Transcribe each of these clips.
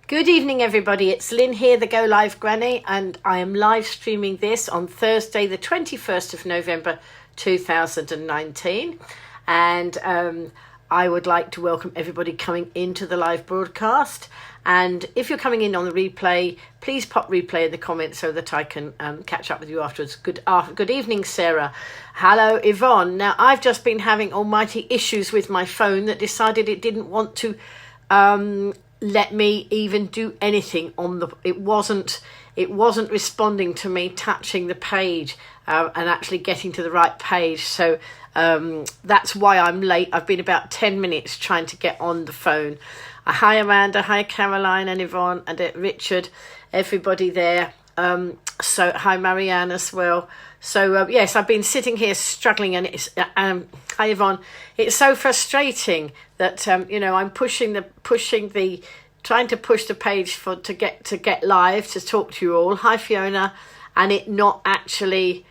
Good evening, everybody. It's Lynn here, the Golivegranny, and I am live streaming this on Thursday, the 21st of November, 2019. And I would like to welcome everybody coming into the live broadcast. And if you're coming in on the replay, please pop replay in the comments so that I can catch up with you afterwards. Good evening, Sarah. Hello, Yvonne. Now, I've just been having almighty issues with my phone that decided it didn't want to let me even do anything on the. It wasn't responding to me touching the page and actually getting to the right page. So that's why I'm late. I've been about 10 minutes trying to get on the phone. Hi Amanda, hi Caroline and Yvonne and Richard, everybody there. So hi Marianne as well. So yes, I've been sitting here struggling, and it's hi Yvonne. It's so frustrating that I'm trying to push the page to get live to talk to you all. Hi Fiona, and it not actually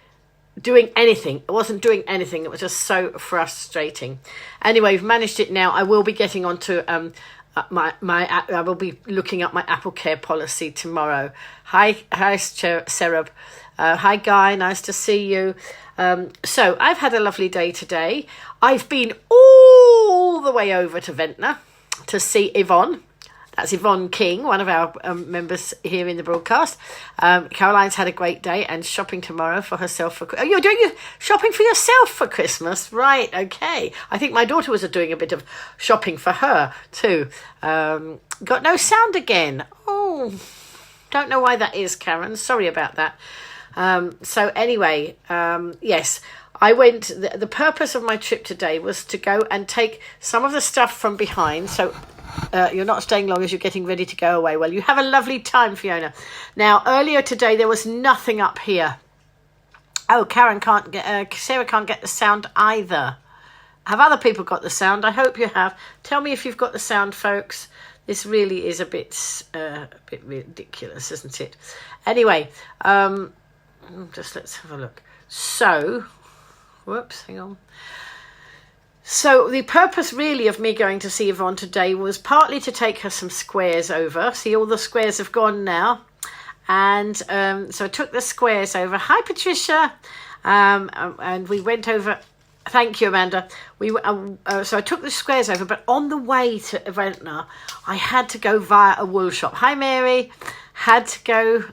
doing anything. It wasn't doing anything. It was just so frustrating. Anyway, we've managed it now. I will be getting onto I will be looking at my Apple Care policy tomorrow. Hi Sereb. Hi Guy, nice to see you. So I've had a lovely day today. I've been all the way over to Ventnor to see Yvonne. That's Yvonne King, one of our members here in the broadcast. Caroline's had a great day and shopping tomorrow for herself. Oh, you're doing your shopping for yourself for Christmas? Right, okay. I think my daughter was doing a bit of shopping for her too. Got no sound again. Oh, don't know why that is, Karen. Sorry about that. So anyway, yes, I went. The purpose of my trip today was to go and take some of the stuff from behind. So you're not staying long as you're getting ready to go away. Well, you have a lovely time, Fiona. Now, earlier today, there was nothing up here. Oh, Sarah can't get the sound either. Have other people got the sound? I hope you have. Tell me if you've got the sound, folks. This really is a bit ridiculous, isn't it? Anyway, let's have a look. So, whoops, hang on. So the purpose really of me going to see Yvonne today was partly to take her some squares over. See, all the squares have gone now. And so I took the squares over. Hi, Patricia. And we went over. Thank you, Amanda. So I took the squares over, but on the way to Ventnor, I had to go via a wool shop. Hi, Mary. Had to go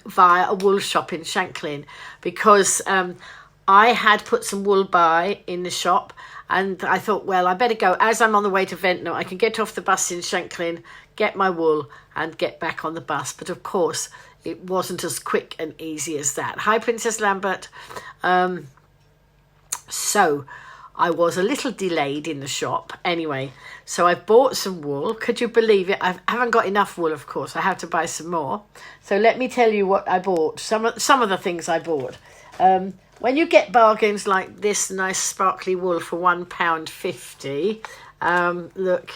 via a wool shop in Shanklin because I had put some wool by in the shop. And I thought, well, I better go. As I'm on the way to Ventnor, I can get off the bus in Shanklin, get my wool and get back on the bus. But of course, it wasn't as quick and easy as that. Hi, Princess Lambert. So I was a little delayed in the shop. Anyway, so I bought some wool. Could you believe it? I haven't got enough wool, of course. I have to buy some more. So let me tell you what I bought. Some of the things I bought. When you get bargains like this nice sparkly wool for £1.50, look,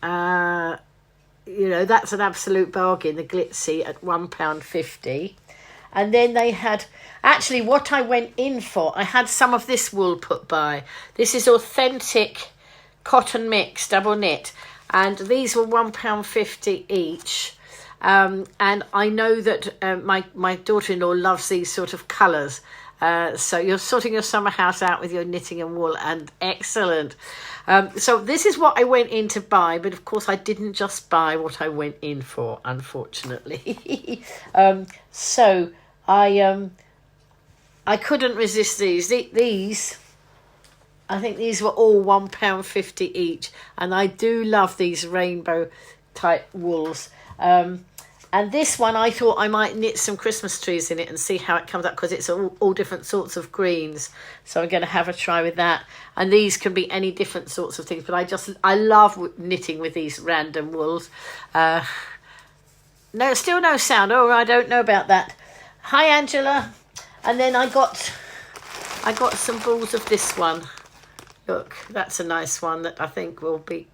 that's an absolute bargain, the glitzy at £1.50. And then they had, actually what I went in for, I had some of this wool put by. This is authentic cotton mix, double knit. And these were £1.50 each. And I know that my daughter-in-law loves these sort of colours. So you're sorting your summer house out with your knitting and wool, and excellent. So this is what I went in to buy, but of course I didn't just buy what I went in for, unfortunately. So I couldn't resist these. These, I think these were all £1.50 each, and I do love these rainbow type wools. And this one, I thought I might knit some Christmas trees in it and see how it comes up, because it's all different sorts of greens. So I'm going to have a try with that. And these can be any different sorts of things. But I love knitting with these random wools. No, still no sound. Oh, I don't know about that. Hi, Angela. And then I got some balls of this one. Look, that's a nice one that I think will be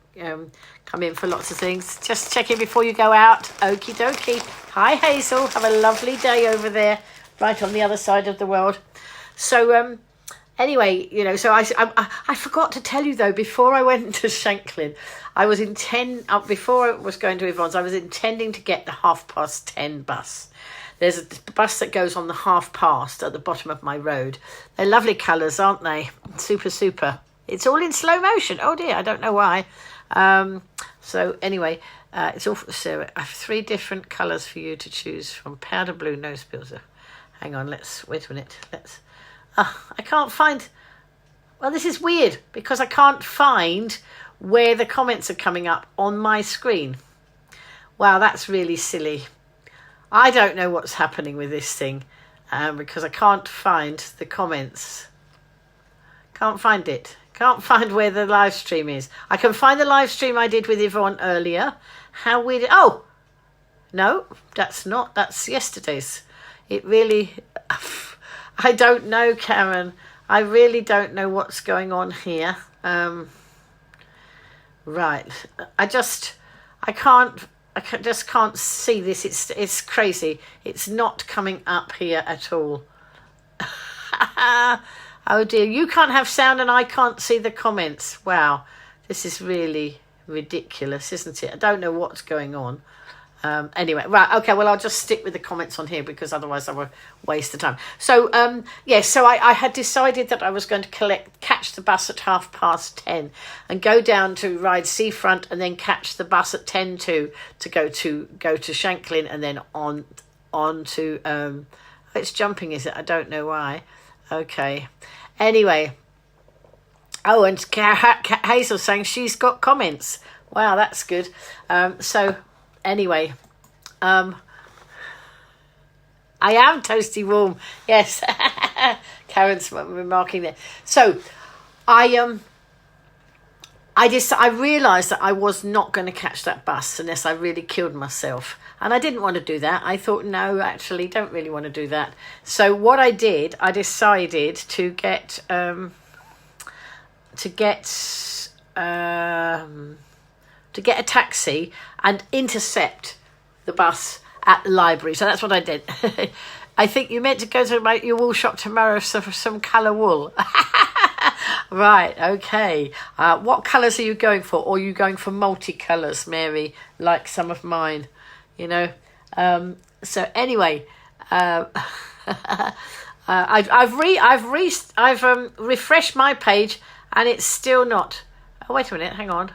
come in for lots of things. Just checking before you go out. Okie dokie. Hi Hazel, have a lovely day over there, right on the other side of the world. So anyway, you know, so I forgot to tell you though, before I went to Shanklin, before I was going to Yvonne's, I was intending to get the 10:30 bus. There's a bus that goes on the 10:30 at the bottom of my road. They're lovely colours, aren't they? Super, super. It's all in slow motion. Oh dear, I don't know why. So anyway, it's all so I have 3 different colours for you to choose from. Powder blue, no spills. Hang on, wait a minute. I can't find. Well, this is weird because I can't find where the comments are coming up on my screen. Wow, that's really silly. I don't know what's happening with this thing because I can't find the comments. Can't find it. Can't find where the live stream is. I can find the live stream I did with Yvonne earlier. How weird. Oh, no, that's not. That's yesterday's. It really... I don't know, Karen. I really don't know what's going on here. Right. I just can't see this. It's crazy. It's not coming up here at all. Oh dear, you can't have sound and I can't see the comments. Wow, this is really ridiculous, isn't it? I don't know what's going on. Anyway, right, okay, well, I'll just stick with the comments on here because otherwise I will waste the time. So, so I had decided that I was going to catch the bus at 10:30 and go down to ride Seafront and then catch the bus at 10:02 to go to Shanklin and then on to, it's jumping, is it? I don't know why. Okay. Anyway. Oh, and Hazel saying she's got comments. Wow, that's good. So... Anyway, I am toasty warm. Yes, Karen's remarking there. So, I realised that I was not going to catch that bus unless I really killed myself, and I didn't want to do that. I thought, no, actually, don't really want to do that. So, what I did, I decided to get a taxi and intercept the bus at the library. So that's what I did. I think you meant to go to your wool shop tomorrow for some colour wool. Right, okay. What colours are you going for? Or are you going for multicolours, Mary, like some of mine? You know? So anyway, I've refreshed my page and it's still not. Oh, wait a minute, hang on.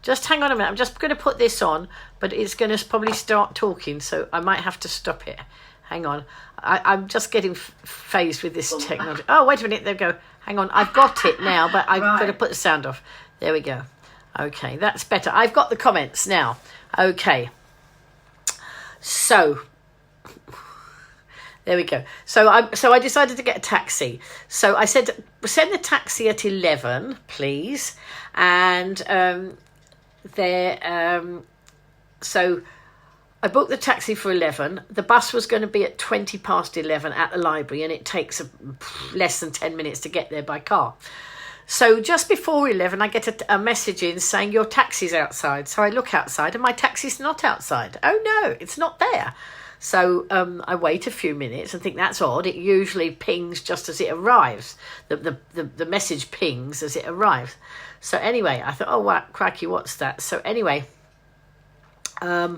Just hang on a minute. I'm just going to put this on, but it's going to probably start talking, so I might have to stop it. Hang on. I'm just getting phased with this technology. Oh, wait a minute. There we go. Hang on. I've got it now, but I've got to put the sound off. There we go. Okay, that's better. I've got the comments now. Okay. So... There we go. So I decided to get a taxi. So I said, send the taxi at 11, please. And... so I booked the taxi for 11. The bus was going to be at 11:20 at the library, and it takes less than 10 minutes to get there by car. So just before 11, I get a message in saying your taxi's outside. So I look outside and my taxi's not outside. Oh no, it's not there. So I wait a few minutes and think that's odd. It usually pings just as it arrives. The message pings as it arrives. So anyway, I thought, oh, wow, cracky, what's that? So anyway, I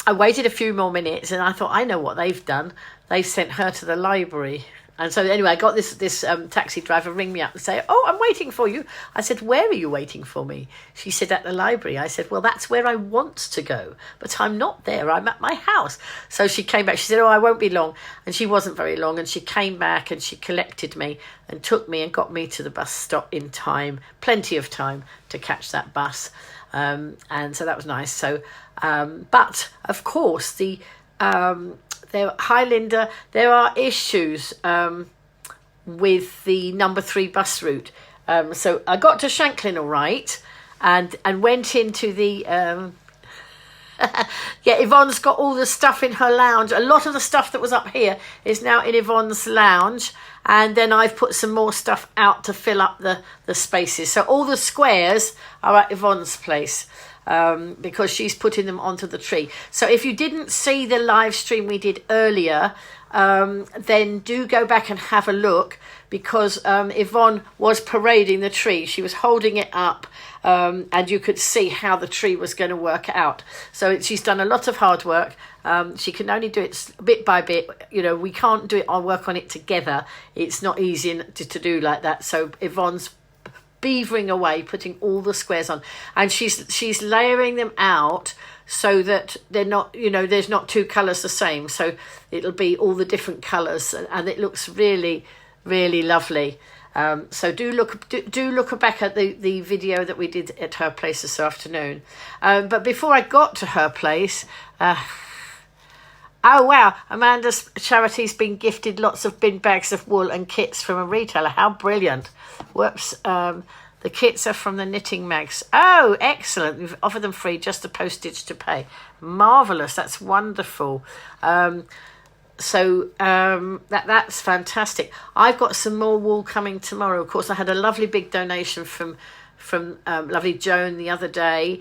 waited a few more minutes and I thought, I know what they've done. They've sent her to the library. And so anyway, I got this taxi driver ring me up and say, oh, I'm waiting for you. I said, where are you waiting for me? She said, at the library. I said, well, that's where I want to go, but I'm not there. I'm at my house. So she came back. She said, oh, I won't be long. And she wasn't very long. And she came back and she collected me and took me and got me to the bus stop in time, plenty of time to catch that bus. And so that was nice. So, but of course, hi Linda, there are issues with the number 3 bus route. So I got to Shanklin all right and went into the Yvonne's got all the stuff in her lounge. A lot of the stuff that was up here is now in Yvonne's lounge, and then I've put some more stuff out to fill up the spaces. So all the squares are at Yvonne's place. Because she's putting them onto the tree. So if you didn't see the live stream we did earlier, then do go back and have a look, because Yvonne was parading the tree. She was holding it up, and you could see how the tree was going to work out. So she's done a lot of hard work. She can only do it bit by bit. You know, we can't do it or work on it together. It's not easy to do like that. So Yvonne's beavering away, putting all the squares on, and she's layering them out so that they're not, you know, there's not two colours the same. So it'll be all the different colours, and it looks really, really lovely. So do look back at the video that we did at her place this afternoon. But before I got to her place, oh wow, Amanda's charity's been gifted lots of bin bags of wool and kits from a retailer. How brilliant. Whoops. The kits are from the Knitting Mags. Oh, excellent. We've offered them free, just the postage to pay. Marvellous. That's wonderful. So that's fantastic. I've got some more wool coming tomorrow. Of course, I had a lovely big donation from lovely Joan the other day.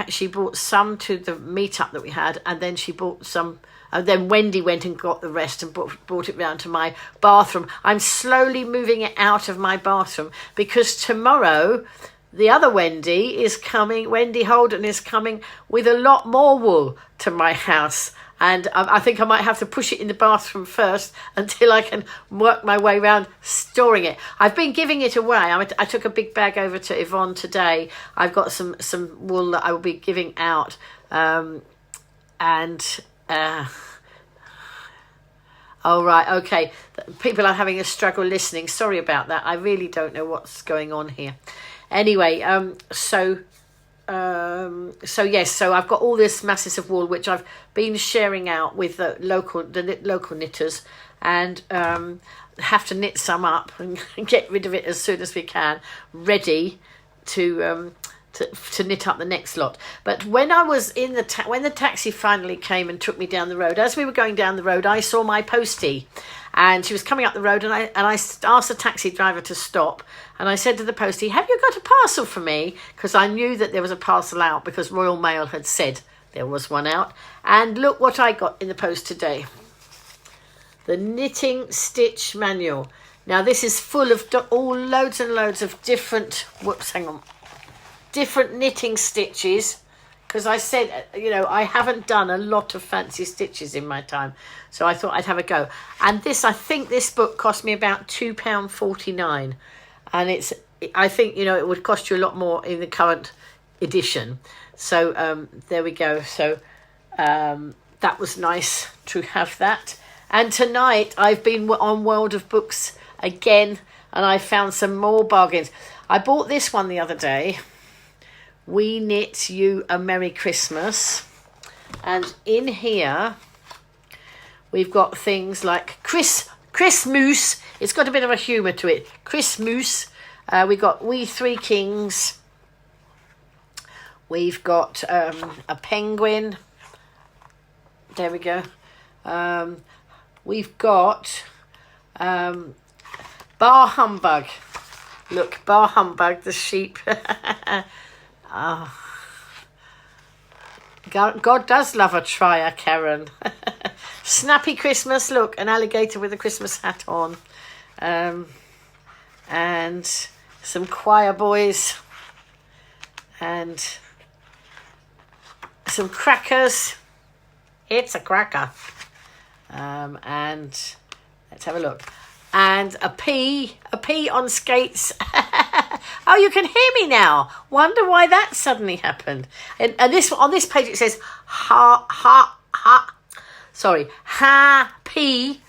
She brought some to the meetup that we had, and then she bought some. And then Wendy went and got the rest and brought it round to my bathroom. I'm slowly moving it out of my bathroom, because tomorrow the other Wendy is coming. Wendy Holden is coming with a lot more wool to my house. And I think I might have to push it in the bathroom first until I can work my way around storing it. I've been giving it away. I took a big bag over to Yvonne today. I've got some wool that I will be giving out. Oh, right, okay. People are having a struggle listening. Sorry about that. I really don't know what's going on here. Anyway, so yes, so I've got all this masses of wool which I've been sharing out with the local knitters, and have to knit some up and get rid of it as soon as we can, ready to knit up the next lot. But when I was in when the taxi finally came and took me down the road, as we were going down the road, I saw my postie, and she was coming up the road, and I asked the taxi driver to stop, and I said to the postie, "Have you got a parcel for me?" Because I knew that there was a parcel out, because Royal Mail had said there was one out. And look what I got in the post today. The Knitting Stitch Manual. Now this is full of loads and loads of different different knitting stitches, because I said, you know, I haven't done a lot of fancy stitches in my time, so I thought I'd have a go. And I think this book cost me about £2.49, and I think, you know, it would cost you a lot more in the current edition. So there we go. So that was nice to have that. And tonight I've been on World of Books again, and I found some more bargains. I bought this one the other day, We Knit You a Merry Christmas, and in here we've got things like Christmas. It's got a bit of a humour to it. Christmas. We've got We Three Kings. We've got a penguin. There we go. We've got Bar Humbug. Look, Bar Humbug, the sheep. God does love a trier, Karen. Snappy Christmas. Look, an alligator with a Christmas hat on. And some choir boys. And some crackers. It's a cracker. And let's have a look. And a pea on skates. Oh, you can hear me now. Wonder why that suddenly happened. And on this page it says happy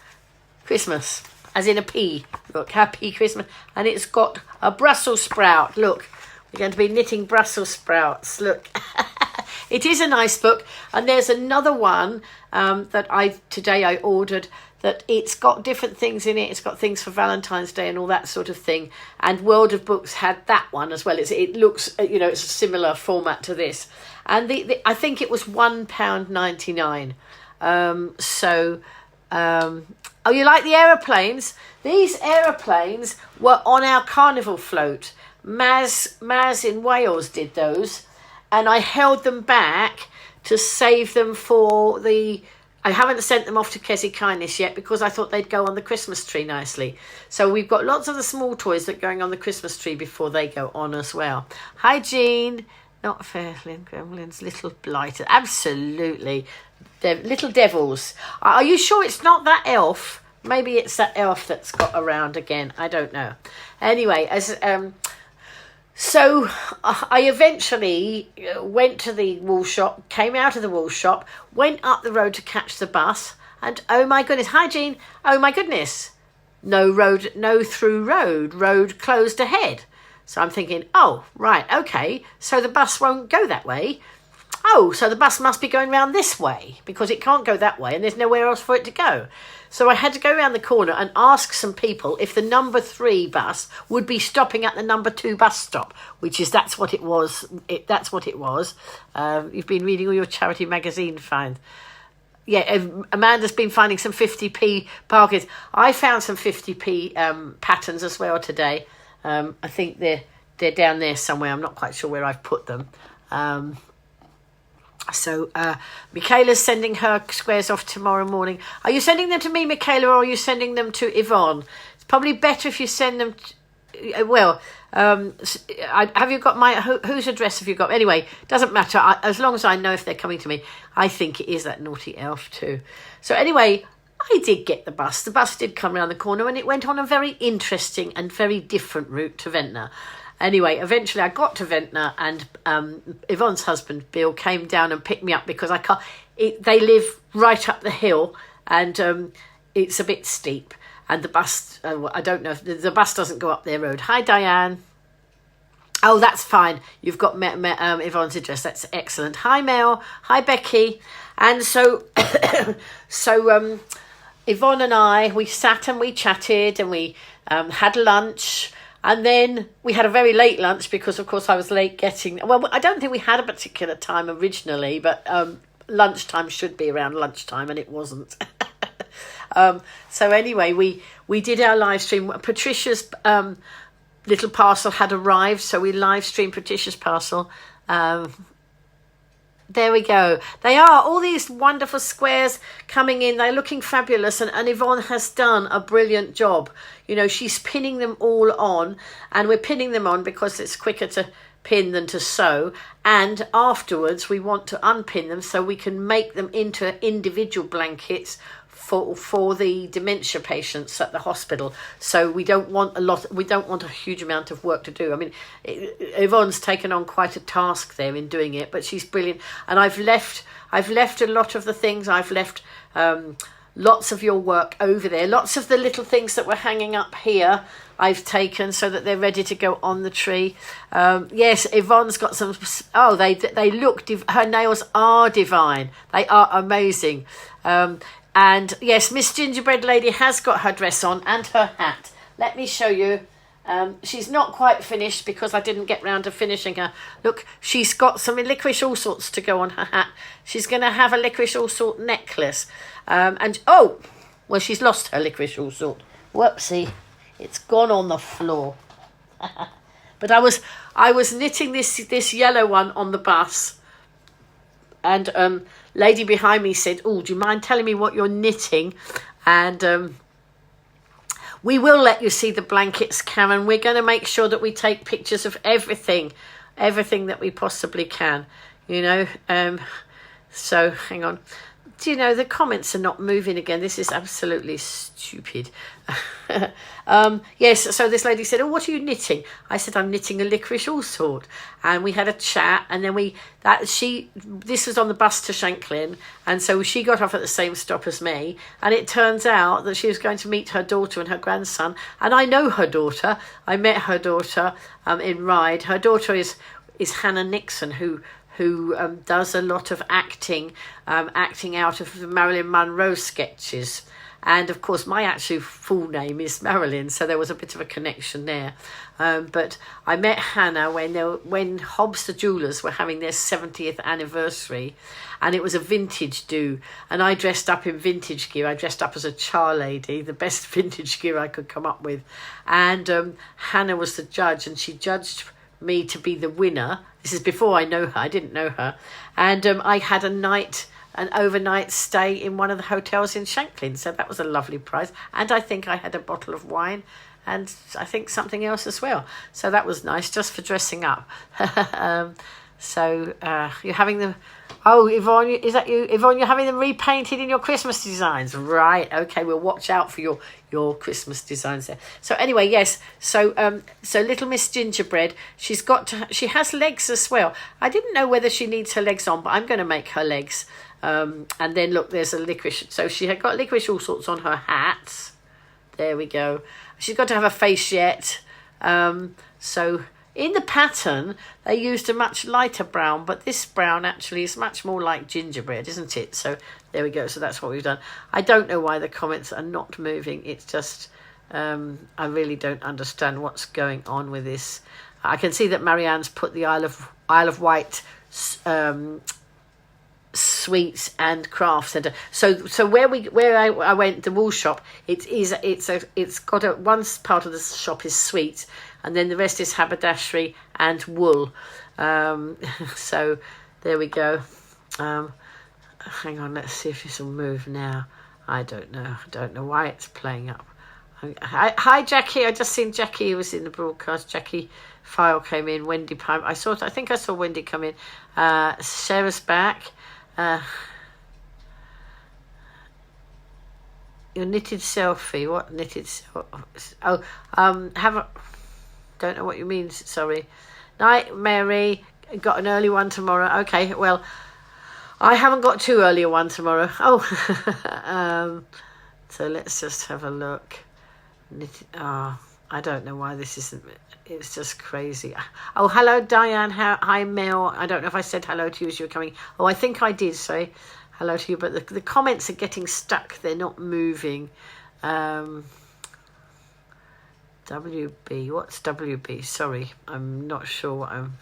Christmas, as in a pea. Look, happy Christmas. And it's got a Brussels sprout. Look, we're going to be knitting Brussels sprouts. Look. It is a nice book. And there's another one that today I ordered, that it's got different things in it. It's got things for Valentine's Day and all that sort of thing. And World of Books had that one as well. It looks, you know, it's a similar format to this. And I think it was £1.99. Oh, you like the aeroplanes? These aeroplanes were on our carnival float. Maz in Wales did those. And I held them back to save them for the I haven't sent them off to Kessie Kindness yet because I thought they'd go on the Christmas tree nicely. So we've got lots of the small toys that are going on the Christmas tree before they go on as well. Hi, Jean. Not Fairlin Gremlins, little blighter. Absolutely. They're little devils. Are you sure it's not that elf? Maybe it's that elf that's got around again. I don't know. Anyway, so I eventually went to the wool shop, came out of the wool shop, went up the road to catch the bus, and oh my goodness, hi Jean, oh my goodness, no road, no through road closed ahead. So I'm thinking, oh, right, okay, so the bus won't go that way. Oh, so the bus must be going round this way because it can't go that way and there's nowhere else for it to go. So I had to go around the corner and ask some people if the number 3 bus would be stopping at the number 2 bus stop, that's what it was. That's what it was. You've been reading all your charity magazine finds. Yeah, Amanda's been finding some 50p bargains. I found some 50p patterns as well today. I think they're down there somewhere. I'm not quite sure where I've put them. So Michaela's sending her squares off tomorrow morning. Are you sending them to me, Michaela, or are you sending them to Yvonne? It's probably better if you send them have you got my whose address have you got? Anyway, doesn't matter, as long as I know if they're coming to me. I think it is that naughty elf too. So anyway, I did get the bus did come around the corner and it went on a very interesting and very different route to Ventnor. Anyway, eventually I got to Ventnor and Yvonne's husband, Bill, came down and picked me up because they live right up the hill and it's a bit steep. And the bus, I don't know, if the bus doesn't go up their road. Hi, Diane. Oh, that's fine. You've got Yvonne's address. That's excellent. Hi, Mel. Hi, Becky. And so, Yvonne and I, we sat and we chatted and we had lunch. And then we had a very late lunch because, of course, I was late getting... Well, I don't think we had a particular time originally, but lunchtime should be around lunchtime, and it wasn't. So anyway, we did our live stream. Patricia's little parcel had arrived, so we live streamed Patricia's parcel. There we go. They are all these wonderful squares coming in. They're looking fabulous, and Yvonne has done a brilliant job. You know, she's pinning them all on, and we're pinning them on because it's quicker to pin than to sew, and afterwards we want to unpin them so we can make them into individual blankets for the dementia patients at the hospital. So we don't want a huge amount of work to do. I mean, Yvonne's taken on quite a task there in doing it, but she's brilliant. And I've left a lot of the things. I've left lots of your work over there. Lots of the little things that were hanging up here I've taken so that they're ready to go on the tree. Yes, Yvonne's got some... Oh, they look... Her nails are divine. They are amazing. And yes, Miss Gingerbread Lady has got her dress on and her hat. Let me show you. She's not quite finished because I didn't get round to finishing her. Look, she's got some licorice all sorts to go on her hat. She's going to have a licorice all sort necklace. Well, she's lost her licorice all sort. Whoopsie, it's gone on the floor. But I was knitting this yellow one on the bus, and lady behind me said, "Oh, do you mind telling me what you're knitting?" And we will let you see the blankets, Karen. We're going to make sure that we take pictures of everything that we possibly can, you know. So hang on. Do you know, the comments are not moving again. This is absolutely stupid. Yes, so this lady said, "Oh, what are you knitting?" I said, "I'm knitting a licorice all sort." And we had a chat, and then this was on the bus to Shanklin, and so she got off at the same stop as me, and it turns out that she was going to meet her daughter and her grandson, and I know her daughter. I met her daughter in Ryde. Her daughter is Hannah Nixon, who does a lot of acting out of the Marilyn Monroe sketches. And of course, my actual full name is Marilyn, so there was a bit of a connection there. But I met Hannah when Hobbs the Jewellers were having their 70th anniversary, and it was a vintage do. And I dressed up in vintage gear. I dressed up as a char lady, the best vintage gear I could come up with. And Hannah was the judge, and she judged me to be the winner. This is before I know her. I didn't know her. And I had an overnight stay in one of the hotels in Shanklin. So that was a lovely prize. And I think I had a bottle of wine and I think something else as well. So that was nice, just for dressing up. So you're having them... Oh, Yvonne, is that you? Yvonne, you're having them repainted in your Christmas designs. Right, okay, we'll watch out for your Christmas designs there. So anyway, yes, so little Miss Gingerbread, she has legs as well. I didn't know whether she needs her legs on, but I'm going to make her legs. And then look, there's a licorice. So she had got licorice all sorts on her hats. There we go. She's got to have a face yet. So... in the pattern, they used a much lighter brown, but this brown actually is much more like gingerbread, isn't it? So there we go. So that's what we've done. I don't know why the comments are not moving. It's just, I really don't understand what's going on with this. I can see that Marianne's put the Isle of Wight sweets and craft centre. So where I went, the wool shop, it's got one part of the shop is sweets, and then the rest is haberdashery and wool. So there we go. Hang on, let's see if this will move now. I don't know why it's playing up. Hi Jackie, I just seen Jackie who was in the broadcast. Jackie File came in. Wendy Pime, I think I saw Wendy come in. Sarah's back. Your knitted selfie. What knitted selfie? Oh, don't know what you mean, sorry. Night, Mary. Got an early one tomorrow. Okay, well, I haven't got too early a one tomorrow. Oh, so let's just have a look. I don't know why this isn't. It's just crazy. Oh, hello, Diane. Hi, Mel. I don't know if I said hello to you as you were coming. Oh, I think I did say hello to you, but the comments are getting stuck. They're not moving. WB. What's WB? Sorry, I'm not sure what I'm...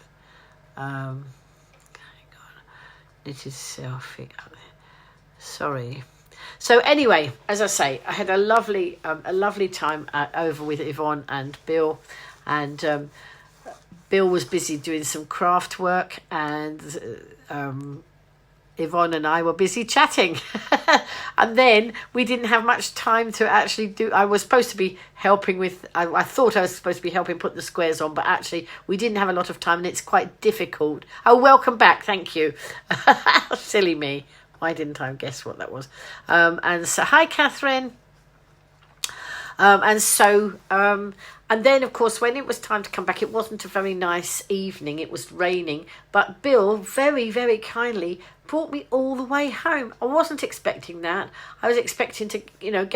hang on. Knitted selfie. Sorry. So anyway, as I say, I had a lovely time over with Yvonne and Bill, and Bill was busy doing some craft work, and Yvonne and I were busy chatting. And then we didn't have much time to actually do... I was supposed to be helping with... I thought I was supposed to be helping put the squares on, but actually we didn't have a lot of time, and it's quite difficult. Oh, welcome back. Thank you. Silly me. Why didn't I guess what that was? And so, hi, Catherine. And then, of course, when it was time to come back, it wasn't a very nice evening. It was raining. But Bill very, very kindly brought me all the way home. I wasn't expecting that. I was expecting to,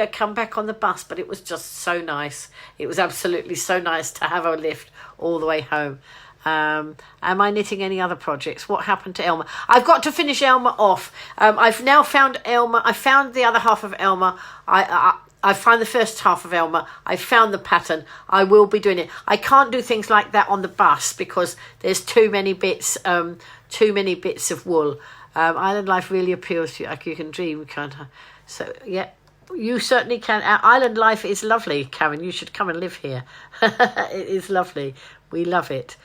come back on the bus, but it was just so nice. It was absolutely so nice to have a lift all the way home. Am I knitting any other projects? What happened to Elma? I've got to finish Elma off. I've now found Elma. I found the other half of Elma. I found the first half of Elma. I found the pattern. I will be doing it. I can't do things like that on the bus because there's too many bits of wool. Island life really appeals to you. Like you can dream, can't I? So yeah, you certainly can. Island life is lovely, Karen. You should come and live here. It is lovely. We love it.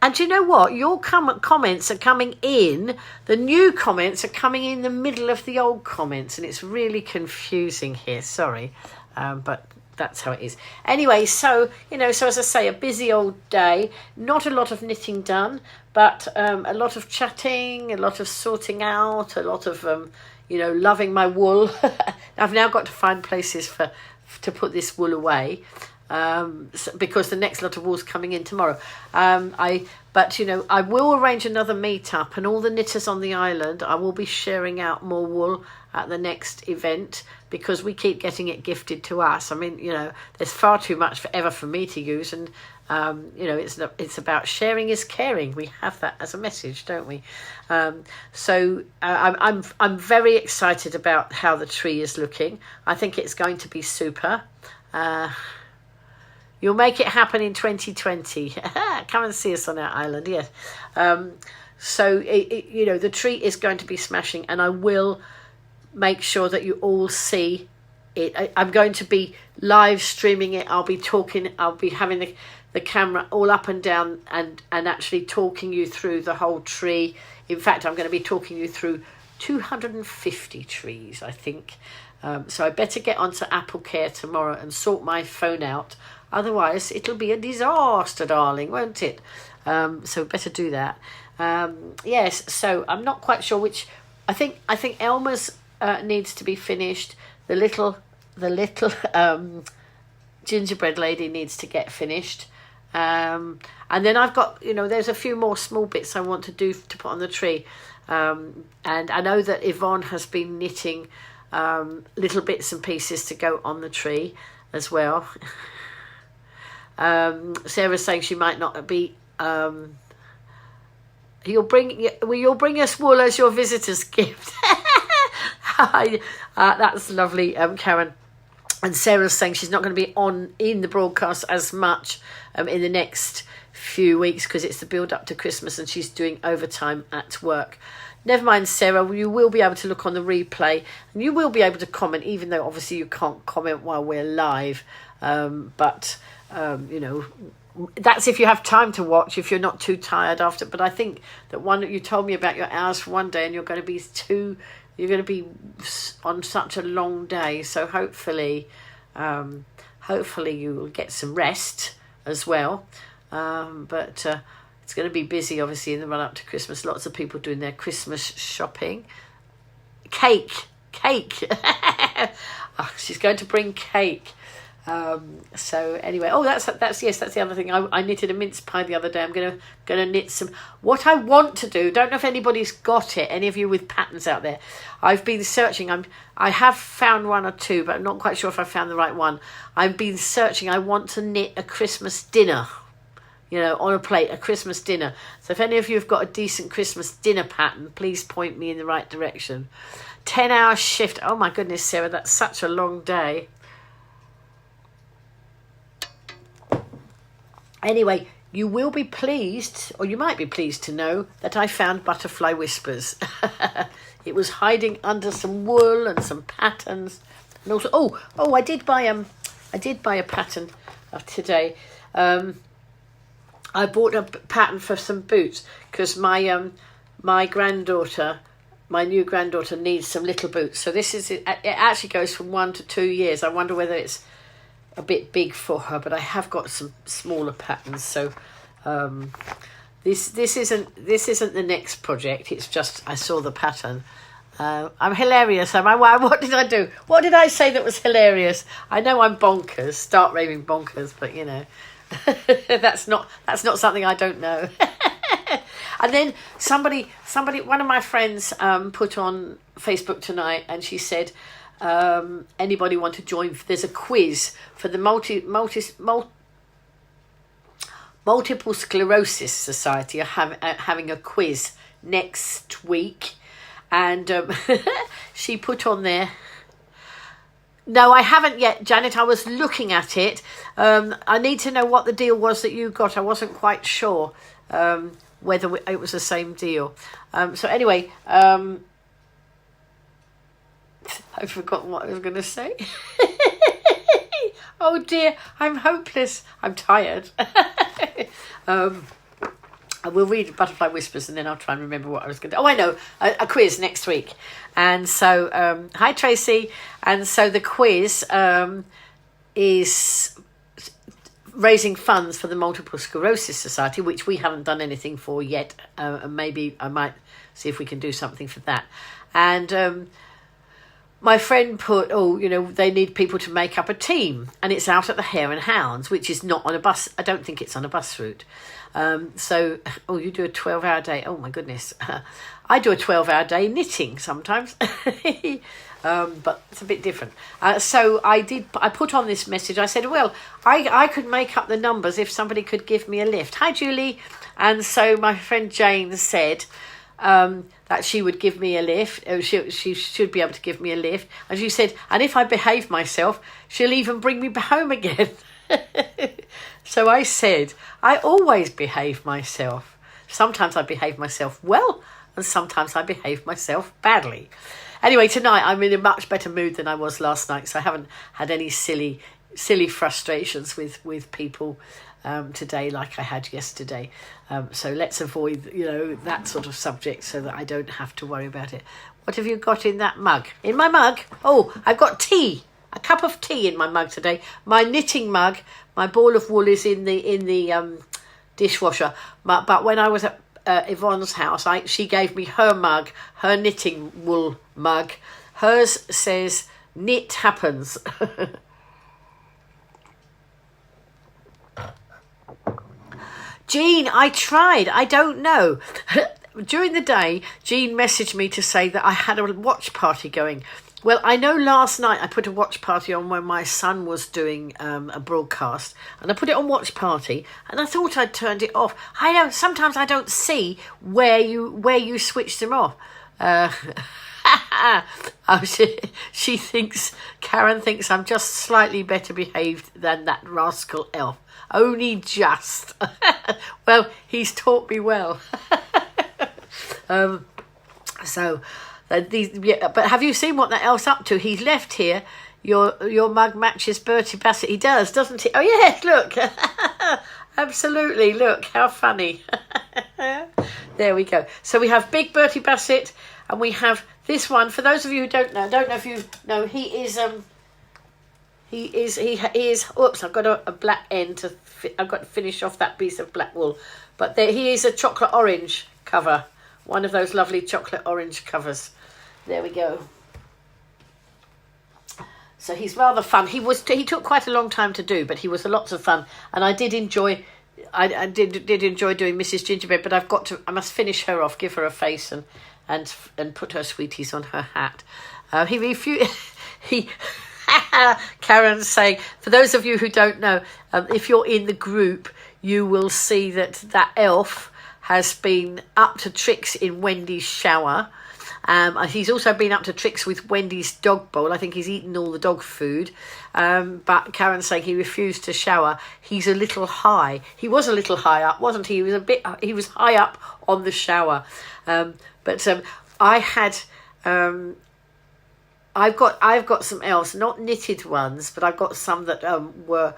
And you know what? Your comments are coming in. The new comments are coming in the middle of the old comments, and it's really confusing here. Sorry, but that's how it is. Anyway, so as I say, a busy old day. Not a lot of knitting done, but a lot of chatting, a lot of sorting out, a lot of loving my wool. I've now got to find places to put this wool away. Because the next lot of wool's coming in tomorrow. I will arrange another meet-up, and all the knitters on the island, I will be sharing out more wool at the next event because we keep getting it gifted to us. I mean, there's far too much for me to use, and it's about sharing is caring. We have that as a message, don't we? So I'm very excited about how the tree is looking. I think it's going to be super. You'll make it happen in 2020. Come and see us on our island, yes. So, the tree is going to be smashing, and I will make sure that you all see I'm going to be live streaming it. I'll be talking. I'll be having the camera all up and down and actually talking you through the whole tree. In fact, I'm going to be talking you through 250 trees, I think. So I better get onto Apple Care tomorrow and sort my phone out. Otherwise, it'll be a disaster, darling, won't it? So better do that. Yes, so I'm not quite sure which. I think Elmer's needs to be finished. The little gingerbread lady needs to get finished. And then I've got, there's a few more small bits I want to do to put on the tree. And I know that Yvonne has been knitting little bits and pieces to go on the tree as well. Sarah's saying she might not be. You'll bring us wool as your visitor's gift. That's lovely, Karen. And Sarah's saying she's not going to be in the broadcast as much in the next few weeks because it's the build up to Christmas and she's doing overtime at work. Never mind, Sarah, you will be able to look on the replay and you will be able to comment, even though obviously you can't comment while we're live. But that's if you have time to watch, if you're not too tired after. But I think that you told me about your hours for one day and you're going to be on such a long day. So hopefully you will get some rest as well. But it's going to be busy, obviously, in the run-up to Christmas. Lots of people doing their Christmas shopping. Cake. Oh, she's going to bring cake. So anyway, that's the other thing. I knitted a mince pie the other day. I'm gonna knit some. What I want to do, don't know if anybody's got it. Any of you with patterns out there? I've been searching. I have found one or two, but I'm not quite sure if I found the right one. I've been searching. I want to knit a Christmas dinner. On a plate, a Christmas dinner. So if any of you have got a decent Christmas dinner pattern, please point me in the right direction. 10-hour shift. Oh my goodness, Sarah, that's such a long day. Anyway, you will be pleased, or you might be pleased to know that I found Butterfly Whispers. It was hiding under some wool and some patterns, and also I did buy a pattern today. I bought a pattern for some boots because my new granddaughter needs some little boots. So it actually goes from 1 to 2 years. I wonder whether it's a bit big for her, but I have got some smaller patterns. So this isn't the next project. It's just I saw the pattern. I'm hilarious. Am I? What did I do? What did I say that was hilarious? I know I'm bonkers, start raving bonkers, but that's not something I don't know. And then somebody, one of my friends put on Facebook tonight, and she said, anybody want to join? There's a quiz for the Multiple Sclerosis Society are having a quiz next week, and she put on there. No, I haven't yet, Janet. I was looking at it. I need to know what the deal was that you got. I wasn't quite sure whether it was the same deal. So anyway, I've forgotten what I was going to say. Oh dear, I'm hopeless. I'm tired. I will read Butterfly Whispers and then I'll try and remember what I was going to do. Oh, I know, a quiz next week. And so, hi Tracy. And so the quiz is raising funds for the Multiple Sclerosis Society, which we haven't done anything for yet. And maybe I might see if we can do something for that. And my friend put, they need people to make up a team. And it's out at the Hare and Hounds, which is not on a bus. I don't think it's on a bus route. So you do a 12-hour day. Oh my goodness. I do a 12-hour day knitting sometimes. But it's a bit different. So I put on this message. I said, well, I could make up the numbers if somebody could give me a lift. Hi, Julie. And so my friend Jane said that she would give me a lift. She should be able to give me a lift. And she said, and if I behave myself, she'll even bring me home again. So I said, I always behave myself. Sometimes I behave myself well, and sometimes I behave myself badly. Anyway, tonight I'm in a much better mood than I was last night, so I haven't had any silly frustrations with people today like I had yesterday. So let's avoid, that sort of subject so that I don't have to worry about it. What have you got in that mug? In my mug? Oh, I've got tea. A cup of tea in my mug today. My knitting mug, my ball of wool is in the dishwasher. But when I was at Yvonne's house, she gave me her mug, her knitting wool mug. Hers says, knit happens. Jean, I tried. I don't know. During the day, Jean messaged me to say that I had a watch party going. Well, I know last night I put a watch party on when my son was doing a broadcast, and I put it on watch party, and I thought I'd turned it off. Sometimes I don't see where you switch them off. Karen thinks I'm just slightly better behaved than that rascal elf. Only just. Well, he's taught me well. But have you seen what that elf's up to? He's left here. Your mug matches Bertie Bassett. He does, doesn't he? Oh yes, look. Absolutely, look how funny. There we go. So we have big Bertie Bassett, and we have this one. For those of you who don't know if you know, he is. Oops, I've got a black end I've got to finish off that piece of black wool. But he is a chocolate orange cover. One of those lovely chocolate orange covers. There we go. So he's rather fun. He took quite a long time to do, but he was lots of fun. And I did enjoy. I did enjoy doing Mrs. Gingerbread, but I must finish her off, give her a face, and put her sweeties on her hat. He Karen's saying, for those of you who don't know, if you're in the group, you will see that elf has been up to tricks in Wendy's shower. He's also been up to tricks with Wendy's dog bowl. I think he's eaten all the dog food. But Karen's saying he refused to shower. He's a little high. He was a little high up, wasn't he? He was high up on the shower. I had... I've got some elves, not knitted ones, but I've got some that were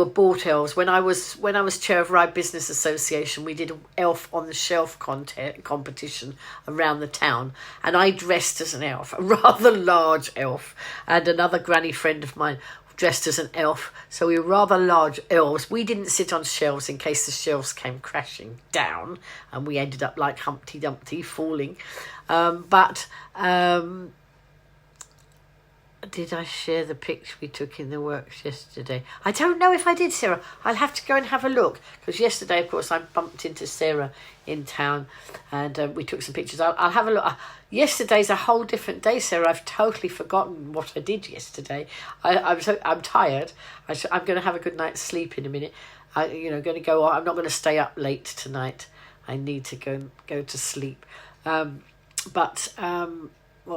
bought elves. When I was chair of Rye Business Association, we did an elf on the shelf competition around the town, and I dressed as an elf, a rather large elf, and another granny friend of mine dressed as an elf. So we were rather large elves. We didn't sit on shelves in case the shelves came crashing down, and we ended up like Humpty Dumpty falling. Did I share the picture we took in the works yesterday? I don't know if I did, Sarah. I'll have to go and have a look. Because yesterday, of course, I bumped into Sarah in town, and we took some pictures. I'll have a look. Yesterday's a whole different day, Sarah. I've totally forgotten what I did yesterday. I'm tired. I'm going to have a good night's sleep in a minute. Going to go on. I'm not going to stay up late tonight. I need to go to sleep. What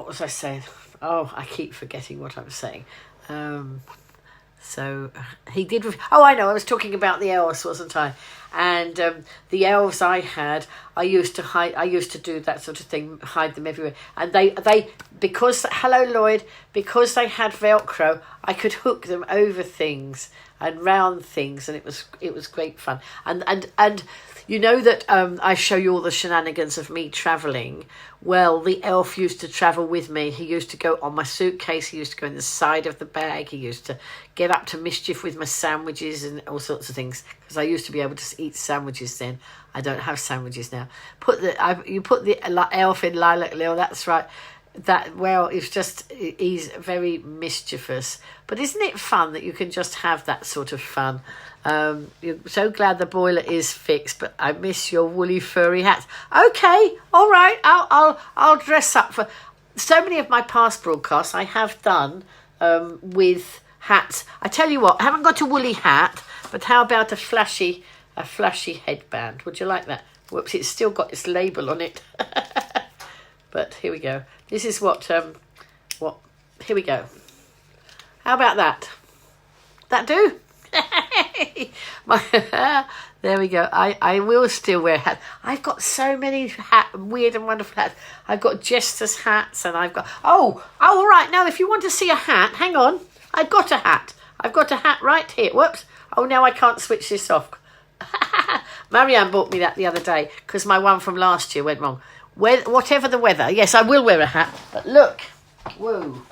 was I saying? Oh, I keep forgetting what I'm saying. So he did... I know, I was talking about the elves, wasn't I? And the elves I had, I used to do that sort of thing, hide them everywhere. And hello Lloyd, because they had Velcro, I could hook them over things and round things, and it was great fun. And you know that I show you all the shenanigans of me travelling. Well, the elf used to travel with me. He used to go on my suitcase. He used to go in the side of the bag. He used to get up to mischief with my sandwiches and all sorts of things. Because I used to be able to eat sandwiches then. I don't have sandwiches now. You put the elf in Lilac Lil. That's right. He's very mischievous. But isn't it fun that you can just have that sort of fun? You're so glad the boiler is fixed, but I miss your woolly furry hats. Okay, all right, I'll dress up for... So many of my past broadcasts I have done with hats. I tell you what, I haven't got a woolly hat, but how about a flashy headband? Would you like that? Whoops, it's still got its label on it. But here we go. This is here we go. How about that? That do? There we go. I will still wear hats. I've got so many weird and wonderful hats. I've got jester's hats, and I've got... Oh, all right. Now, if you want to see a hat, hang on. I've got a hat. I've got a hat right here. Whoops. Oh, now I can't switch this off. Marianne bought me that the other day because my one from last year went wrong. Whatever the weather. Yes, I will wear a hat. But look. Whoa.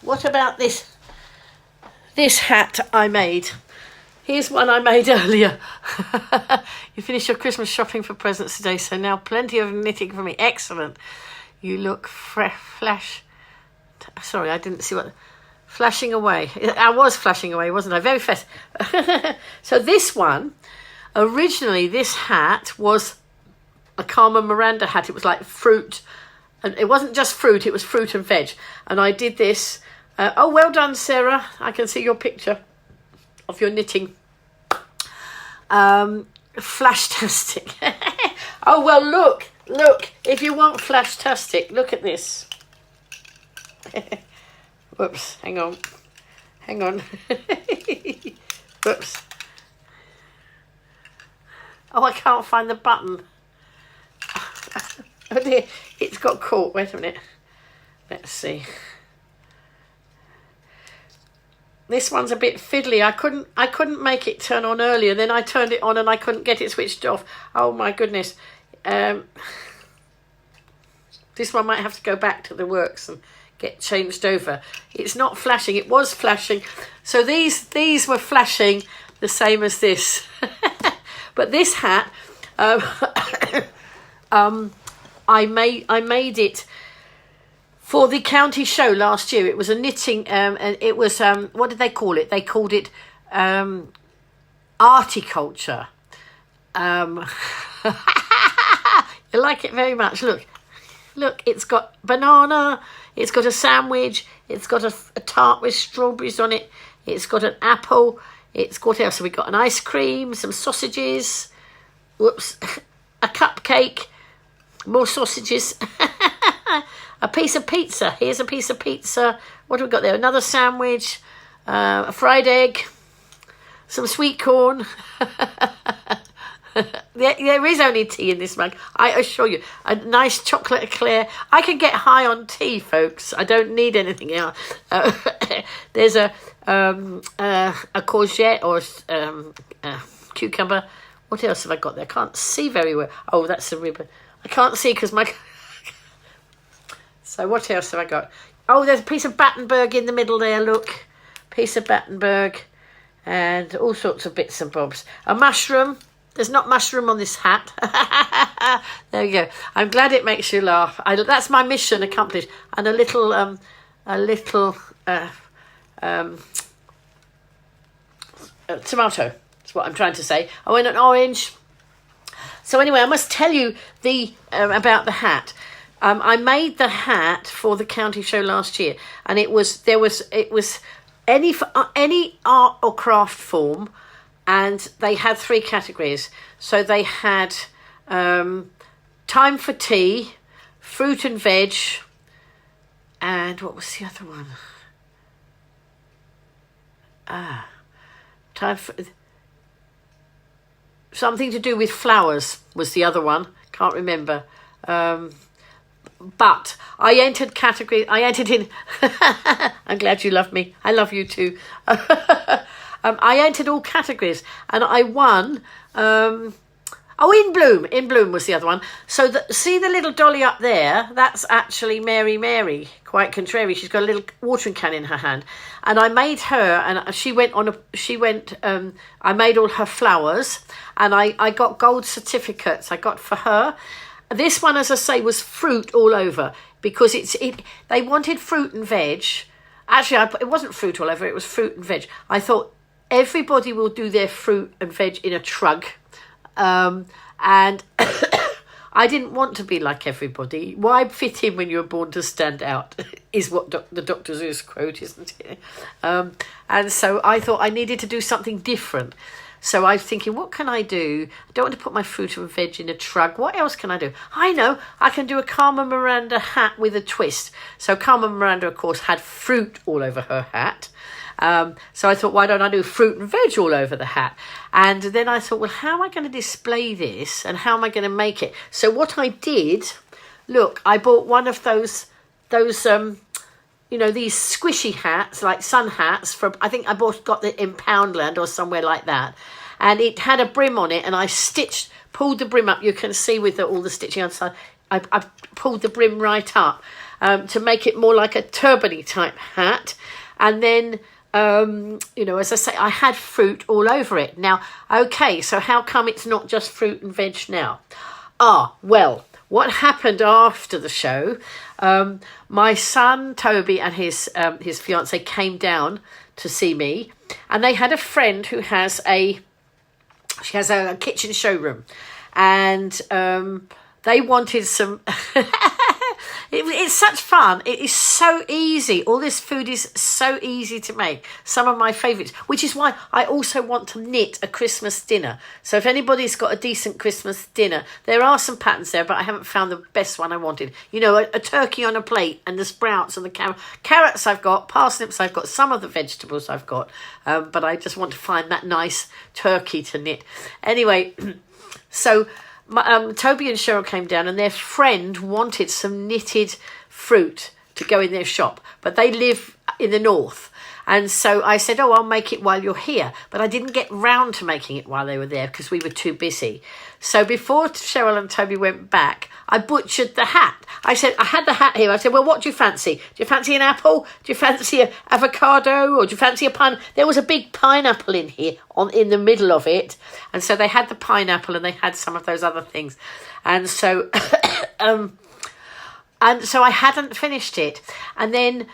What about this hat I made? Here's one I made earlier. You finished your Christmas shopping for presents today, so now plenty of knitting for me. Excellent. You look flash. Sorry, I didn't see what... Flashing away. I was flashing away, wasn't I? Very fast. So this one, originally this hat was a Carmen Miranda hat. It was like fruit. And it wasn't just fruit, it was fruit and veg. And I did this... oh, well done, Sarah. I can see your picture of your knitting. Flashtastic. Oh, well, look. If you want flashtastic, look at this. Whoops, hang on. Whoops. Oh, I can't find the button. Oh, dear. It's got caught. Wait a minute. Let's see. This one's a bit fiddly. I couldn't make it turn on earlier. Then I turned it on and I couldn't get it switched off. Oh my goodness. This one might have to go back to the works and get changed over. It's not flashing. It was flashing. So these were flashing the same as this. But this hat, I made it for the county show last year. It was a knitting, and it was, what did they call it? They called it articulture. You like it very much. Look, it's got banana, it's got a sandwich, it's got a tart with strawberries on it, it's got an apple, it's got, what else have we got? An ice cream, some sausages, whoops, a cupcake, more sausages, a piece of pizza. Here's a piece of pizza. What have we got there? Another sandwich, a fried egg, some sweet corn. There is only tea in this mug, I assure you. A nice chocolate eclair. I can get high on tea, folks. I don't need anything else. There's a courgette or a cucumber. What else have I got there? I can't see very well. Oh, that's a ribbon. I can't see because my... So what else have I got? Oh, there's a piece of Battenberg in the middle there, look. Piece of Battenberg. And all sorts of bits and bobs. A mushroom. There's not mushroom on this hat. There you go. I'm glad it makes you laugh. That's my mission accomplished. And a little tomato. That's what I'm trying to say. Oh, and an orange. So anyway, I must tell you about the hat. I made the hat for the county show last year, and it was any art or craft form. And they had 3 categories. So they had time for tea, fruit and veg, and what was the other one? Time for... Something to do with flowers was the other one. Can't remember. But I entered in... I'm glad you love me. I love you too. I entered all categories and I won. In Bloom. In Bloom was the other one. So see the little dolly up there? That's actually Mary. Quite contrary. She's got a little watering can in her hand. And I made her, and I made all her flowers, and I got gold certificates. I got for her. This one, as I say, was fruit all over because they wanted fruit and veg. Actually, it wasn't fruit all over. It was fruit and veg. I thought, everybody will do their fruit and veg in a trug. And I didn't want to be like everybody. Why fit in when you were born to stand out is what the Dr. Seuss quote, isn't it? And so I thought I needed to do something different. So I was thinking, what can I do? I don't want to put my fruit and veg in a truck. What else can I do? I know, I can do a Carmen Miranda hat with a twist. So Carmen Miranda, of course, had fruit all over her hat. So I thought, why don't I do fruit and veg all over the hat? And then I thought, well, how am I going to display this and how am I going to make it? So what I did, look, I bought one of those these squishy hats, like sun hats from, I think I got it in Poundland or somewhere like that. And it had a brim on it, and I pulled the brim up. You can see with all the stitching on the side, I pulled the brim right up to make it more like a turban-y type hat. And then, as I say, I had fruit all over it. Now, okay, so how come it's not just fruit and veg now? Well, what happened after the show, my son Toby and his fiance came down to see me, and they had a friend who has a kitchen showroom, and they wanted some it's such fun. It is so easy. All this food is so easy to make. Some of my favourites, which is why I also want to knit a Christmas dinner. So if anybody's got a decent Christmas dinner, there are some patterns there, but I haven't found the best one I wanted. A turkey on a plate and the sprouts and the carrots I've got, parsnips I've got, some of the vegetables I've got, but I just want to find that nice turkey to knit. Anyway, so Toby and Cheryl came down, and their friend wanted some knitted fruit to go in their shop, but they live in the north. And so I said, I'll make it while you're here. But I didn't get round to making it while they were there because we were too busy. So before Cheryl and Toby went back, I butchered the hat. I said, I had the hat here. I said, well, what do you fancy? Do you fancy an apple? Do you fancy an avocado? Or do you fancy a pine? There was a big pineapple in here in the middle of it. And so they had the pineapple and they had some of those other things. And so so I hadn't finished it. And then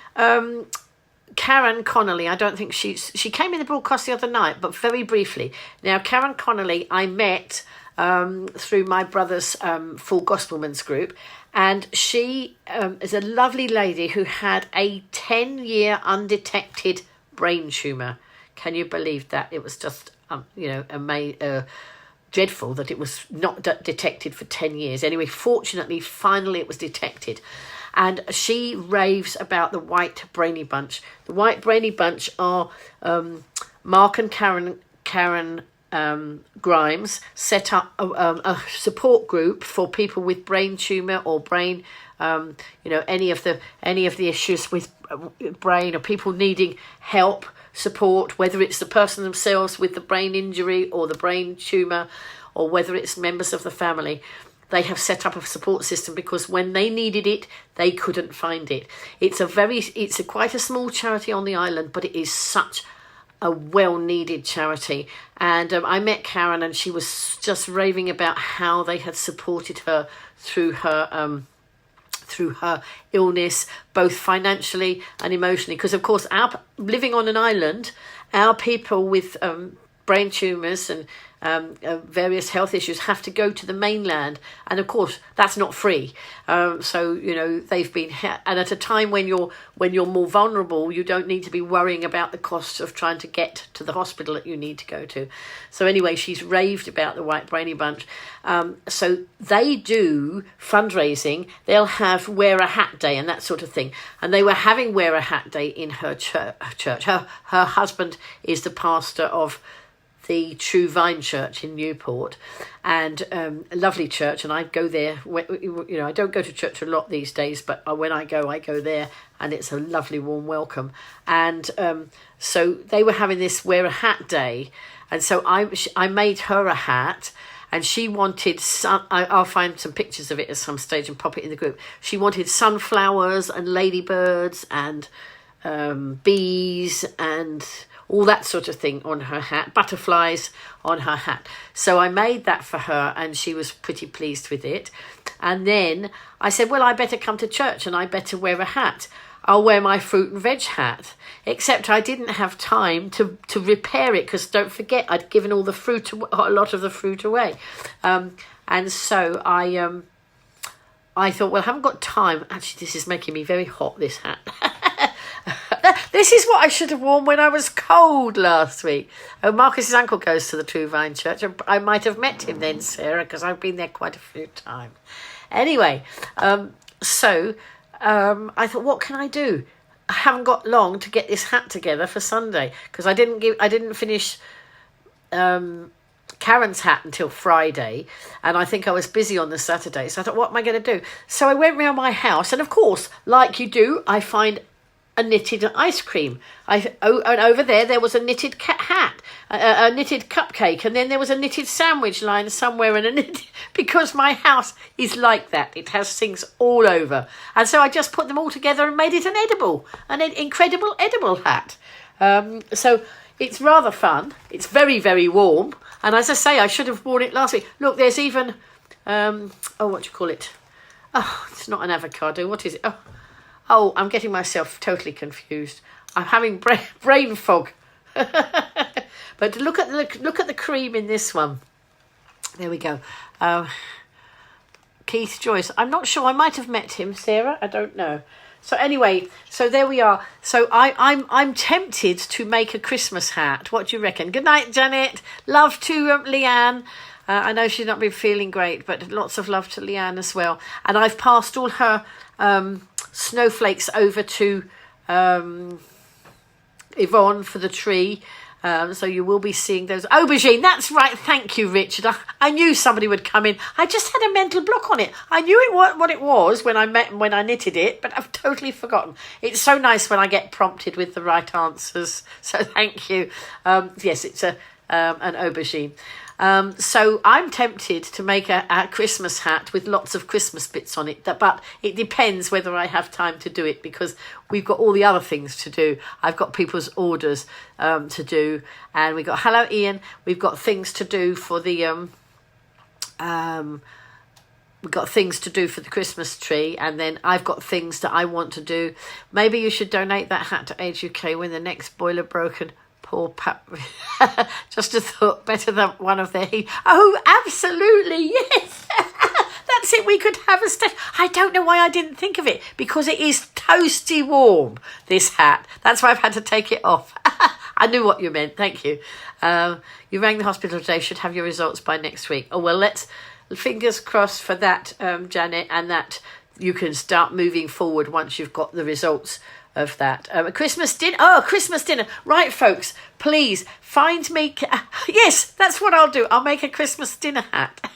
Karen Connolly, I don't think she came in the broadcast the other night, but very briefly. Now, Karen Connolly, I met through my brother's Full Gospelman's group, and she is a lovely lady who had a 10-year undetected brain tumour. Can you believe that? It was just, dreadful that it was not detected for 10 years. Anyway, fortunately, finally it was detected. And she raves about the White Brainy Bunch. The White Brainy Bunch are Mark and Karen Grimes set up a support group for people with brain tumour or brain, any of the issues with brain, or people needing help, support, whether it's the person themselves with the brain injury or the brain tumour, or whether it's members of the family. They have set up a support system because when they needed it, they couldn't find it. It's quite a small charity on the island, but it is such a well-needed charity. And I met Karen, and she was just raving about how they had supported her through her illness, both financially and emotionally. Because of course, living on an island, our people with brain tumours and various health issues have to go to the mainland, and of course that's not free. So they've been, and at a time when you're more vulnerable, you don't need to be worrying about the costs of trying to get to the hospital that you need to go to. So anyway, she's raved about the White Brainy Bunch. So they do fundraising. They'll have Wear a Hat Day and that sort of thing, and they were having Wear a Hat Day in her church. Her husband is the pastor of the True Vine Church in Newport, and a lovely church, and I go there. I don't go to church a lot these days, but when I go there, and it's a lovely warm welcome. And so they were having this Wear a Hat Day, and so I made her a hat, and she wanted I'll find some pictures of it at some stage and pop it in the group. She wanted sunflowers and ladybirds and bees and all that sort of thing on her hat, butterflies on her hat. So I made that for her, and she was pretty pleased with it. And then I said, well, I better come to church and I better wear a hat. I'll wear my fruit and veg hat. Except I didn't have time to repair it, because don't forget, I'd given a lot of the fruit away. And so I thought, well, I haven't got time. Actually, this is making me very hot, this hat. This is what I should have worn when I was cold last week. Oh, Marcus's uncle goes to the True Vine Church. I might have met him then, Sarah, because I've been there quite a few times. Anyway, so I thought, what can I do? I haven't got long to get this hat together for Sunday because I didn't finish Karen's hat until Friday, and I think I was busy on the Saturday. So I thought, what am I going to do? So I went round my house, and of course, like you do, I find a knitted ice cream. And over there was a knitted hat, a knitted cupcake, and then there was a knitted sandwich line somewhere, and a knitted, because my house is like that. It has things all over, and so I just put them all together and made it an incredible edible hat. So it's rather fun. It's very, very warm, and as I say, I should have worn it last week. Look, there's even what do you call it? Oh, it's not an avocado. What is it? Oh, I'm getting myself totally confused. I'm having brain fog. But look at the cream in this one. There we go. Keith Joyce. I'm not sure. I might have met him, Sarah. I don't know. So anyway, so there we are. So I'm tempted to make a Christmas hat. What do you reckon? Good night, Janet. Love to Leanne. I know she's not been feeling great, but lots of love to Leanne as well. And I've passed all her snowflakes over to Yvonne for the tree. So you will be seeing those. Aubergine, that's right. Thank you, Richard. I knew somebody would come in. I just had a mental block on it. I knew what it was when I knitted it, but I've totally forgotten. It's so nice when I get prompted with the right answers. So thank you. Yes, it's an aubergine. So I'm tempted to make a Christmas hat with lots of Christmas bits on it, but it depends whether I have time to do it because we've got all the other things to do. I've got people's orders to do, and we've got, hello Ian, we've got things to do for the we've got things to do for the Christmas tree, and then I've got things that I want to do. Maybe you should donate that hat to Age UK when the next boiler broken. Poor Pat. Just a thought, better than one of their heat. Oh, absolutely, yes. That's it, we could have a station. I don't know why I didn't think of it, because it is toasty warm, this hat. That's why I've had to take it off. I knew what you meant, thank you. You rang the hospital today, should have your results by next week. Oh, well, let's, fingers crossed for that, Janet, and that you can start moving forward once you've got the results of that. A Christmas dinner. Oh, a Christmas dinner. Right, folks, please find me. Yes, that's what I'll do. I'll make a Christmas dinner hat.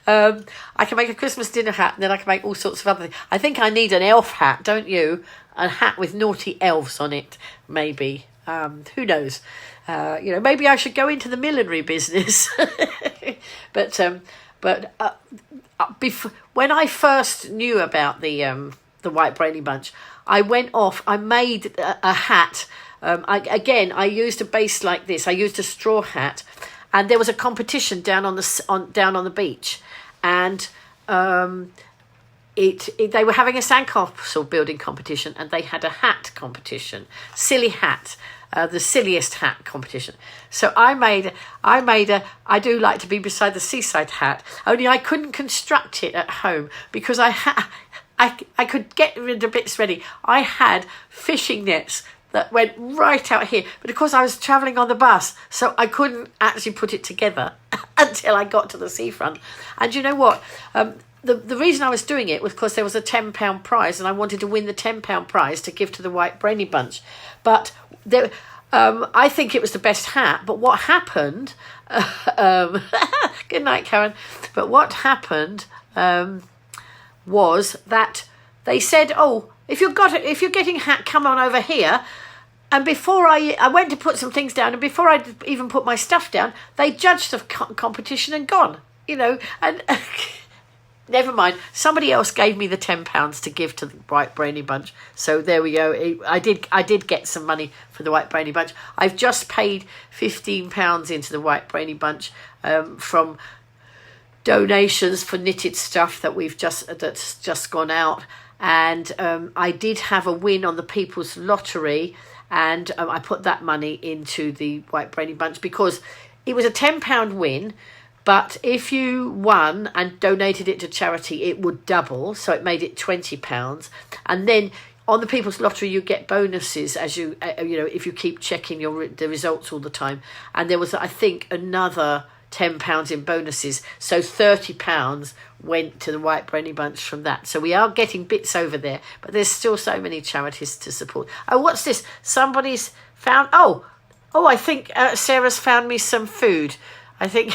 I can make a Christmas dinner hat, and then I can make all sorts of other things. I think I need an elf hat, don't you? A hat with naughty elves on it, maybe. Who knows? Maybe I should go into the millinery business. But before, when I first knew about the White Brainy Bunch, I went off. I made a hat. I used a base like this. I used a straw hat, and there was a competition down on the beach, and they were having a sandcastle building competition, and they had a hat competition, silly hat. The silliest hat competition. So I made a I do like to be beside the seaside hat, only I couldn't construct it at home because I could get the bits ready. I had fishing nets that went right out here, but of course I was travelling on the bus, so I couldn't actually put it together until I got to the seafront. And you know what? The reason I was doing it was because there was a £10 prize, and I wanted to win the £10 prize to give to the White Brainy Bunch. But I think it was the best hat. But what happened? Good night, Karen. But what happened was that they said, "Oh, if you're getting a hat, come on over here." And before I went to put some things down, and before I even put my stuff down, they judged the competition and gone. And. Never mind. Somebody else gave me the £10 to give to the White Brainy Bunch. So there we go. I did get some money for the White Brainy Bunch. I've just paid £15 into the White Brainy Bunch from donations for knitted stuff that's just gone out. And I did have a win on the People's Lottery, and I put that money into the White Brainy Bunch because it was a £10 win. But if you won and donated it to charity, it would double. So it made it £20. And then on the People's Lottery, you get bonuses as you, if you keep checking the results all the time. And there was, I think, another £10 in bonuses. So £30 went to the White Brainy Bunch from that. So we are getting bits over there, but there's still so many charities to support. Oh, what's this? Somebody's found, I think Sarah's found me some food. I think,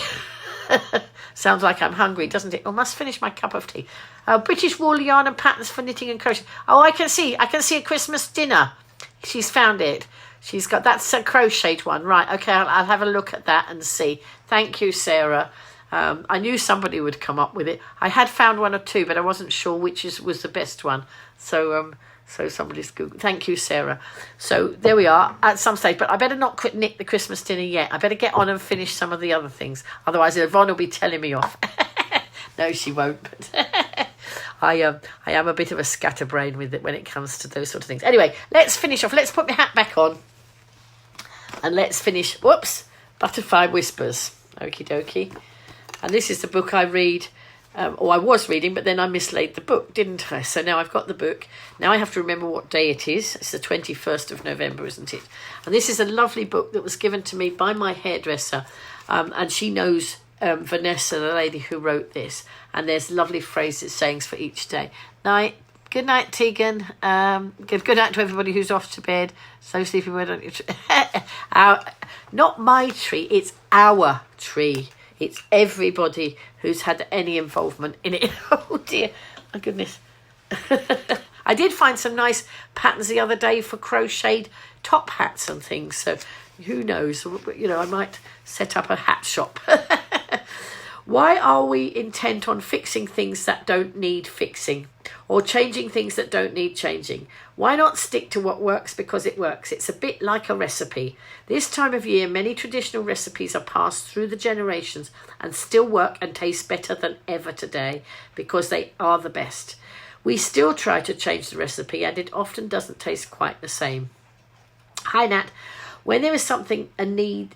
sounds like I'm hungry, doesn't it? I must finish my cup of tea. British wool yarn and patterns for knitting and crochet. Oh, I can see a Christmas dinner. She's found it. She's got, that's a crocheted one. Right, okay, I'll have a look at that and see. Thank you, Sarah. I knew somebody would come up with it. I had found one or two, but I wasn't sure which was the best one. So somebody's Google. Thank you, Sarah. So there we are at some stage, but I better not quit knit the Christmas dinner yet. I better get on and finish some of the other things. Otherwise, Yvonne will be telling me off. No, she won't, but I am a bit of a scatterbrain with it when it comes to those sort of things. Anyway, let's finish off. Let's put my hat back on. And let's finish, Butterfly Whispers. Okie dokie. And this is the book I read, or I was reading, but then I mislaid the book, didn't I? So now I've got the book. Now I have to remember what day it is. It's the 21st of November, isn't it? And this is a lovely book that was given to me by my hairdresser. And she knows Vanessa, the lady who wrote this. And there's lovely phrases, sayings for each day. Good night, Tegan. Good night to everybody who's off to bed. So sleepy, why don't you? Not my tree, it's our tree. It's everybody who's had any involvement in it. Oh dear, my goodness. I did find some nice patterns the other day for crocheted top hats and things. So who knows? I might set up a hat shop. Why are we intent on fixing things that don't need fixing, or changing things that don't need changing? Why not stick to what works because it works? It's a bit like a recipe. This time of year, many traditional recipes are passed through the generations and still work and taste better than ever today because they are the best. We still try to change the recipe and it often doesn't taste quite the same. Hi, Nat. When there is sometimes a need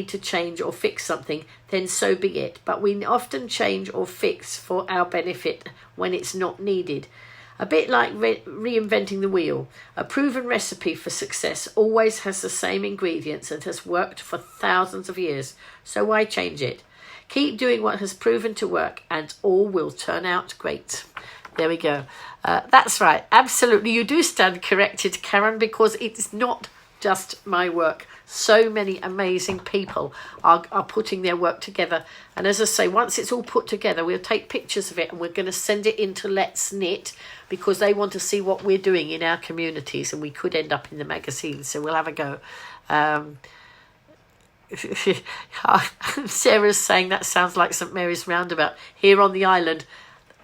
to change or fix something, then so be it. But we often change or fix for our benefit when it's not needed. A bit like reinventing the wheel. A proven recipe for success always has the same ingredients and has worked for thousands of years. So why change it? Keep doing what has proven to work and all will turn out great. There we go. That's right. Absolutely. You do stand corrected, Karen, because it's not just my work. So many amazing people are putting their work together. And as I say, once it's all put together, we'll take pictures of it and we're going to send it into Let's Knit because they want to see what we're doing in our communities and we could end up in the magazine. So we'll have a go. Sarah's saying that sounds like St Mary's Roundabout here on the island.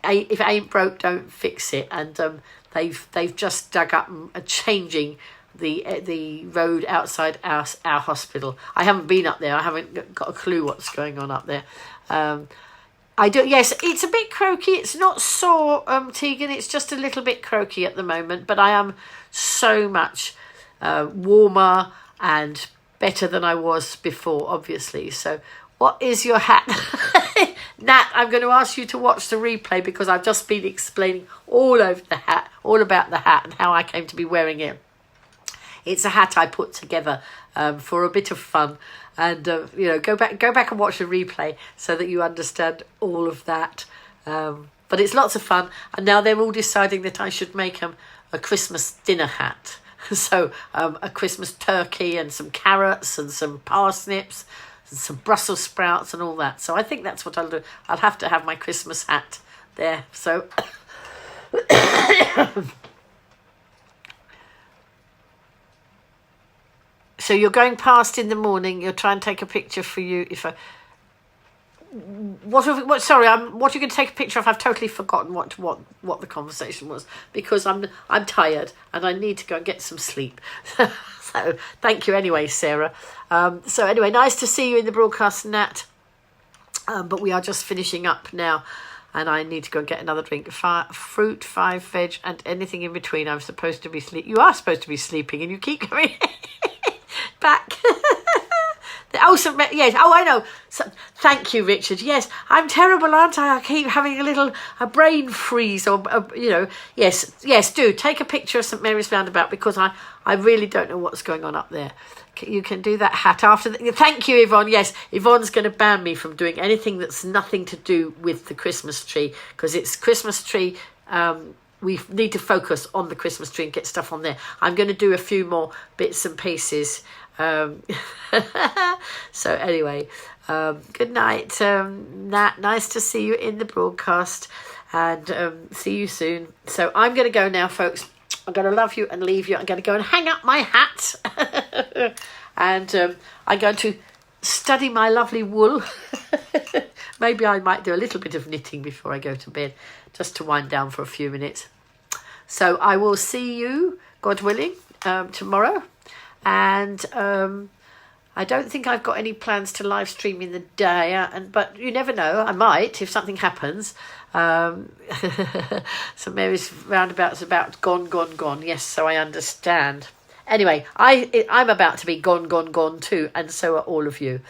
If it ain't broke, don't fix it. And they've just dug up and are changing the road outside our hospital. I haven't been up there. I haven't got a clue what's going on up there. Yes, it's a bit croaky. It's not sore, Tegan. It's just a little bit croaky at the moment. But I am so much warmer and better than I was before, obviously. So what is your hat? Nat, I'm going to ask you to watch the replay because I've just been explaining all about the hat and how I came to be wearing it. It's a hat I put together for a bit of fun, and go back and watch the replay so that you understand all of that. But it's lots of fun, and now they're all deciding that I should make them a Christmas dinner hat. So a Christmas turkey and some carrots and some parsnips and some Brussels sprouts and all that. So I think that's what I'll do. I'll have to have my Christmas hat there. So. So you're going past in the morning. You'll try and take a picture for you. What are you going to take a picture of? I've totally forgotten what the conversation was because I'm tired and I need to go and get some sleep. So thank you anyway, Sarah. So anyway, nice to see you in the broadcast, Nat. But we are just finishing up now. And I need to go and get another drink. Fruit, 5 veg, and anything in between. I'm supposed to be sleeping. You are supposed to be sleeping, and you keep going back. Oh, yes. Oh, I know. Thank you, Richard. Yes, I'm terrible, aren't I? I keep having a brain freeze, or you know. Yes. Do take a picture of St Mary's Roundabout, because I really don't know what's going on up there. You can do that hat after. Thank you, Yvonne. Yes, Yvonne's going to ban me from doing anything that's nothing to do with the Christmas tree, because it's Christmas tree. We need to focus on the Christmas tree and get stuff on there. I'm going to do a few more bits and pieces. So anyway, good night, Nat. Nice to see you in the broadcast, and see you soon. So I'm going to go now, folks. I'm going to love you and leave you. I'm going to go and hang up my hat. And I'm going to study my lovely wool. Maybe I might do a little bit of knitting before I go to bed, just to wind down for a few minutes. So I will see you, God willing, tomorrow. And I don't think I've got any plans to live stream in the day, but you never know. I might, if something happens. So Mary's Roundabout's about gone. Yes, so I understand. Anyway, I'm about to be gone too, and so are all of you.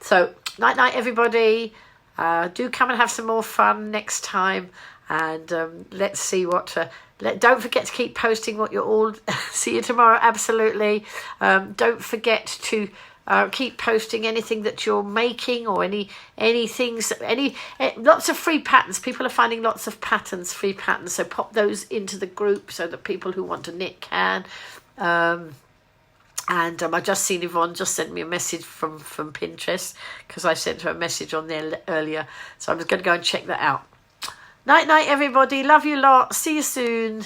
So night, everybody. Do come and have some more fun next time, and let's see what. Don't forget to keep posting what you're all. See you tomorrow. Absolutely. Don't forget to keep posting anything that you're making, or any things. Lots of free patterns. People are finding lots of free patterns. So pop those into the group so that people who want to knit can. And I just seen Yvonne just sent me a message from Pinterest, because I sent her a message on there earlier. So I'm just going to go and check that out. Night, everybody. Love you lot. See you soon.